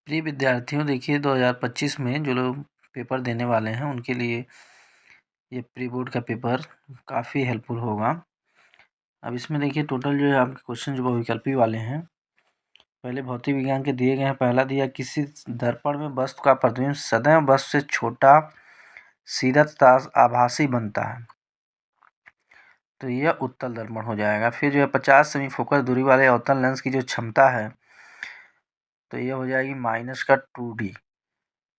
प्रिय विद्यार्थियों, देखिए 2025 में जो लोग पेपर देने वाले हैं उनके लिए ये प्री बोर्ड का पेपर काफ़ी हेल्पफुल होगा। अब इसमें देखिए टोटल जो है आपके क्वेश्चन जो बहुविकल्पी वाले हैं, पहले भौतिक विज्ञान के दिए गए हैं। पहला दिया, किसी दर्पण में वस्तु का प्रतिबिंब सदैव वस्तु से छोटा, सीधा तथा आभासी बनता है, तो यह उत्तल दर्पण हो जाएगा। फिर जो है 50 सेमी फोकस दूरी वाले अवतल लेंस की जो क्षमता है, तो यह हो जाएगी -2D,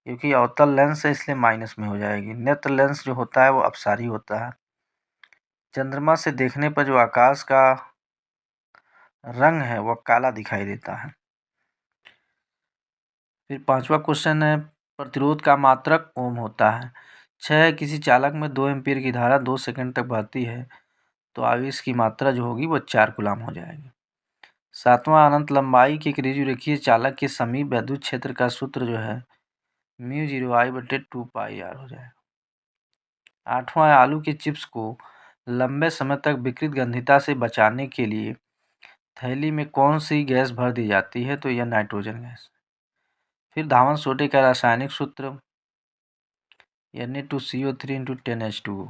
क्योंकि अवतल लेंस है इसलिए माइनस में हो जाएगी। नेत्र लेंस जो होता है वो अपसारी होता है। चंद्रमा से देखने पर जो आकाश का रंग है वह काला दिखाई देता है। फिर 5वां क्वेश्चन है, प्रतिरोध का मात्रक ओम होता है। 6, किसी चालक में 2 एम्पीयर की धारा 2 सेकंड तक बहती है, तो आवेश की मात्रा जो होगी वो 4 कूलम हो जाएगी। 7वां, अनंत लंबाई के एक रेखीय चालक के समीप विद्युत क्षेत्र का सूत्र जो है μ0I/2πr हो जाएगा। 8वां, आलू के चिप्स को लंबे समय तक विकृत गंधिता से बचाने के लिए थैली में कौन सी गैस भर दी जाती है, तो यह नाइट्रोजन गैस। फिर धावन सोडे का रासायनिक सूत्र Na2CO3 × 10H2O।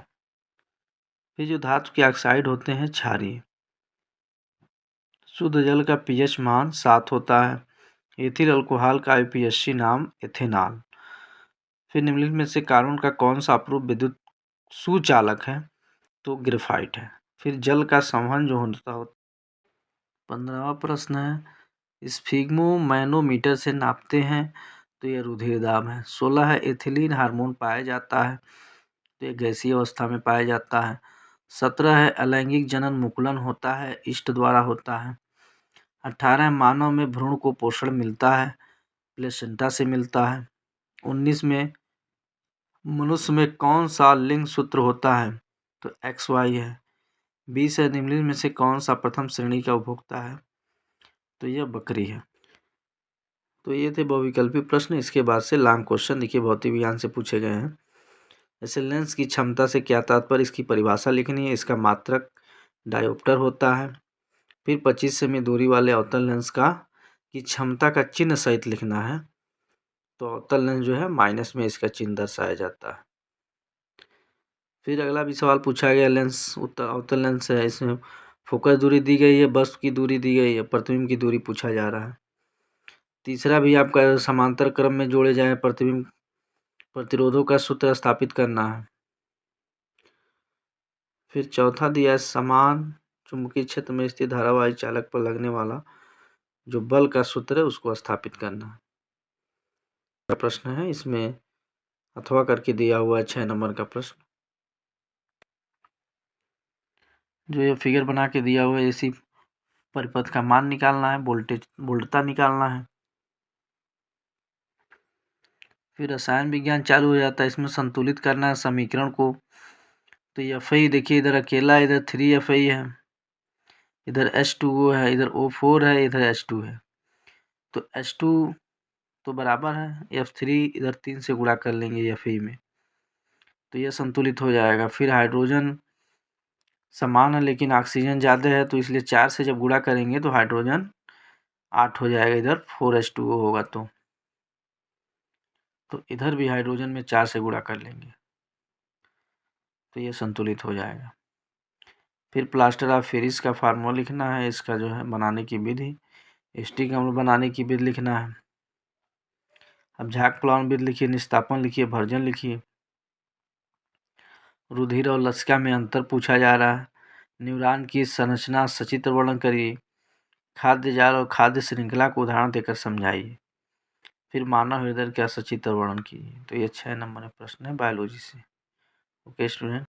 फिर जो धातु के ऑक्साइड होते हैं क्षारीय। शुद्ध जल का pH मान 7 होता है। एथिल अल्कोहल का IUPAC नाम एथेनॉल। फिर निम्नलिखित में से कार्बन का कौन सा अपूर्व विद्युत सुचालक है, तो ग्रेफाइट है। फिर जल का संवहन जो होता है। 15वां प्रश्न है, स्फिग्मोमैनोमीटर से नापते हैं, तो यह रुधिर दाब है। 16 है, एथिलीन हार्मोन पाया जाता है, तो यह गैसीय अवस्था में पाया जाता है। 17 है, अलैंगिक जनन मुकुलन होता है, इष्ट द्वारा होता है। 18, मानव में भ्रूण को पोषण मिलता है, प्लेसेंटा से मिलता है। 19 में मनुष्य में कौन सा लिंग सूत्र होता है, तो XY है। 20 है, निम्नलिखित में से कौन सा प्रथम श्रेणी का उपभोक्ता है, तो यह बकरी है। तो ये थे बहुविकल्पी प्रश्न। इसके बाद से लॉन्ग क्वेश्चन देखिए भौतिक विज्ञान से पूछे गए हैं। जैसे लेंस की क्षमता से क्या तात्पर्य, इसकी परिभाषा लिखनी है। इसका मात्रक डायोप्टर होता है। फिर 25 सेमी दूरी वाले अवतल लेंस की क्षमता का चिन्ह सहित लिखना है। तो अवतल लेंस जो है माइनस में इसका चिन्ह दर्शाया जाता है। फिर अगला भी सवाल पूछा गया, लेंस अवतल लेंस है, इसमें फोकस दूरी दी गई है, वस्तु की दूरी दी गई है, प्रतिबिंब की दूरी पूछा जा रहा है। तीसरा भी आपका समांतर क्रम में जोड़े जाए प्रतिबिंब प्रतिरोधों का सूत्र स्थापित करना है। फिर चौथा दिया है, समान चुंबकीय क्षेत्र में स्थित धारावाही चालक पर लगने वाला जो बल का सूत्र है उसको स्थापित करना है। प्रश्न है, इसमें अथवा करके दिया हुआ है 6 नंबर का प्रश्न। जो ये फिगर बना के दिया हुआ है, इसी परिपथ का मान निकालना है, वोल्टता निकालना है। फिर रसायन विज्ञान चालू हो जाता है, इसमें संतुलित करना है समीकरण को। तो ये Fi देखिए इधर अकेला, इधर 3Fi है, इधर H2O है, इधर O4 है, इधर H2 है। तो H2 तो बराबर है F3, इधर 3 से गुणा कर लेंगे Fe में, तो यह संतुलित हो जाएगा। फिर हाइड्रोजन समान है लेकिन ऑक्सीजन ज़्यादा है, तो इसलिए 4 से जब गुणा करेंगे तो हाइड्रोजन 8 हो जाएगा, इधर 4H2O होगा। तो इधर भी हाइड्रोजन में 4 से गुणा कर लेंगे, तो ये संतुलित हो जाएगा। फिर प्लास्टर ऑफ पेरिस का फार्मूला लिखना है, इसका जो है बनाने की विधि, एसिटिक अम्ल बनाने की विधि लिखना है। अब झाग प्लावन विधि लिखिए, निस्तापन लिखिए, भर्जन लिखिए। रुधिर और लसिका में अंतर पूछा जा रहा है। न्यूरॉन की संरचना सचित्र वर्णन करिए। खाद्य जाल और खाद्य श्रृंखला को उदाहरण देकर समझाइए। फिर मानव हृदय का सचित्र वर्णन कीजिए। तो ये 6 नंबर प्रश्न है बायोलॉजी से। Okay student.